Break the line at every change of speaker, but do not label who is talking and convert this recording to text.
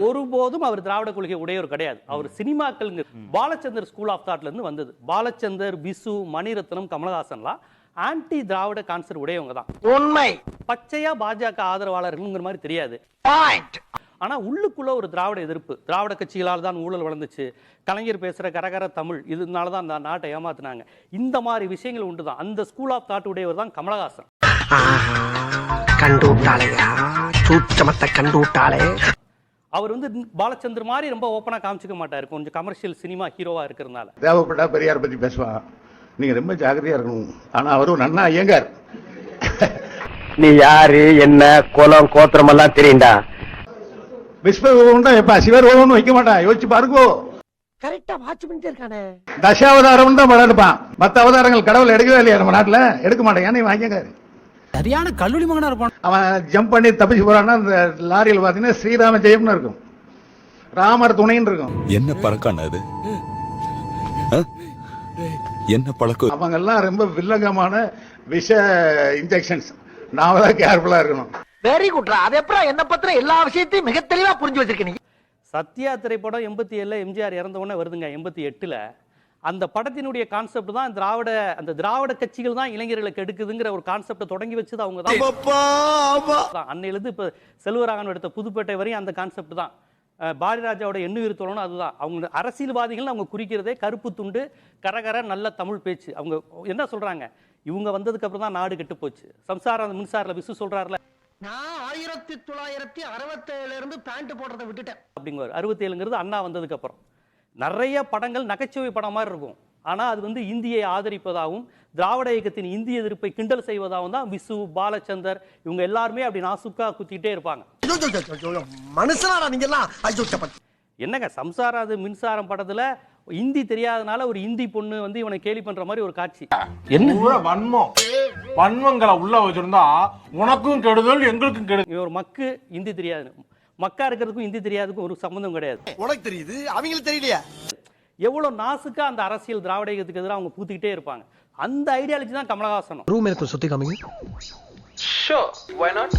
ஒருபோதும் அவர் திராவிட கொள்கை உடையவர் கிடையாது. அவர் சினிமாக்கள் பாலச்சந்தர் ஸ்கூல் ஆஃப் தாட்ல இருந்து வந்தது. பாலச்சந்தர், விசு, மணிரத்னம், கமலஹாசன்லாம் ஆன்டி திராவிட கான்செப்ட் உடையவங்க தான். உண்மை. பச்சையா பாஜக ஆதரவாளர்கள்ங்கிற மாதிரி தெரியாது. ஆனா உள்ளுக்குள்ள ஒரு திராவிட எதிர்ப்பு. திராவிட கட்சிகளால் தான் ஊழல் வளர்ந்துச்சு, கலைஞர் பேசுற கரகர தமிழ், இதனால தான் அந்த நாட்டை ஏமாத்தினாங்க, இந்த மாதிரி விஷயங்கள் உண்டு தான். அந்த ஸ்கூல் ஆஃப் தாட் உடையவர் தான் கமலஹாசன். அவர் வந்து பாலச்சந்தர் மாதிரி ரொம்ப ஓப்பனா காமிச்சிக்க மாட்டாரு, கொஞ்சம் கமர்ஷியல் சினிமா ஹீரோவா இருக்கிறதுனால.
தேவைப்பட்டா பெரியார் பத்தி பேசுவான், நீங்க ரொம்ப ஜாக்கிரதையா இருக்கணும். ஆனா அவரும் நன்னா ஐயங்கார்.
நீ யாரு, என்ன கோலம் கோத்திரம் எல்லாம் தெரியுண்டா.
விஸ்வரூபம் எப்ப சிவரூபம்னு வைக்க மாட்டான், யோசிச்சு பாருங்கோ.
கரெக்டா வாட்ச் பண்ணிட்டே இருக்கானே.
தசாவதாரம் தான் எடுப்பான், மத்த அவதாரங்கள் கடவுள் எடுக்கவே இல்லையா நம்ம நாட்டுல, எடுக்க மாட்டேன். ஏன்னா ஐயங்கார்
சரியான கல்லூரி மகனா இருப்பான்.
அவன் ஜம்ப் பண்ணி தப்பிச்சு போறான்னா அந்த லாரியில் பாத்தீங்கன்னா ஸ்ரீராம ஜெயம்னு இருக்கும், ராமர் துணைன்னு இருக்கும்.
என்ன பழக்கம் அது, என்ன பழக்கம்?
அவங்க எல்லாம் ரொம்ப வில்லங்கமான விஷ இன்ஜெக்ஷன்ஸ். நாம தான் கேர்ஃபுல்லா இருக்கணும்.
வெரி குட்ரா. அது எப்பறம் என்ன பத்திர எல்லா விஷயத்தையும் மிக தெளிவா புரிஞ்சு வச்சிருக்கீங்க.
சத்யா திரைப்படம் 87 எம்ஜிஆர் இறந்த உடனே வருதுங்க. 88 அந்த படத்தினுடைய கான்செப்ட் தான் அந்த திராவிட கட்சிகள் தான் இளைஞர்களுக்கு எடுக்குதுங்கிற ஒரு கான்செப்டை தொடங்கி வச்சது அவங்க தான். அன்னையிலிருந்து இப்ப செல்வராகவன் எடுத்த புதுப்பேட்டை வரையும் அந்த கான்செப்ட் தான். பாரதிராஜாவோட எண்ணுயிர் தோழனும் அதுதான். அவங்க அரசியல்வாதிகள் அவங்க குறிக்கிறதே கருப்பு துண்டு, கரகர நல்ல தமிழ் பேச்சு. அவங்க என்ன சொல்றாங்க, இவங்க வந்ததுக்கு அப்புறம் தான் நாடு கெட்டு போச்சு. சம்சார மின்சாரல விசு சொல்றாருல,
நான் 1967 இருந்து பேண்ட் போடுறதை விட்டுட்டேன்
அப்படிங்குவார். 67ங்கிறது அண்ணா வந்ததுக்கு அப்புறம். நிறைய படங்கள் நகைச்சுவை படம் மாதிரி இருக்கும், ஆனா அது வந்து இந்தியை ஆதரிப்பதாகவும் திராவிட இயக்கத்தின் இந்திய எதிர்ப்பை கிண்டல் செய்வதாகவும் தான் விசு, பாலச்சந்தர் இவங்க எல்லாருமே அப்படி நாசுக்கா குத்திட்டே இருப்பாங்க. என்னங்க சம்சாராது மின்சாரம் படத்துல இந்தி தெரியாதனால ஒரு இந்தி பொண்ணு வந்து இவனை கேலி பண்ற மாதிரி ஒரு காட்சி.
என்ன வன்மங்களை உள்ள வச்சிருந்தா உனக்கும் கெடுதல் எங்களுக்கும் கெடுதல்.
ஒரு மக்கு இந்தி தெரியாது, மக்கா இருக்கிறதுக்கும் இந்தி தெரியாதுக்கும் ஒரு சம்பந்தம் கிடையாது.
உனக்கு தெரியுது, அவங்களுக்கு தெரியலையா?
எவ்வளவு நாசுக்கா அந்த அரசியல் திராவிட இயக்கத்துக்கு எதிராக அவங்க பூத்திக்கிட்டே இருப்பாங்க. அந்த ஐடியாலஜி தான் கமலஹாசன்.
ரூம் எனக்கு சுத்தி காமிங்க.
Sure, why not?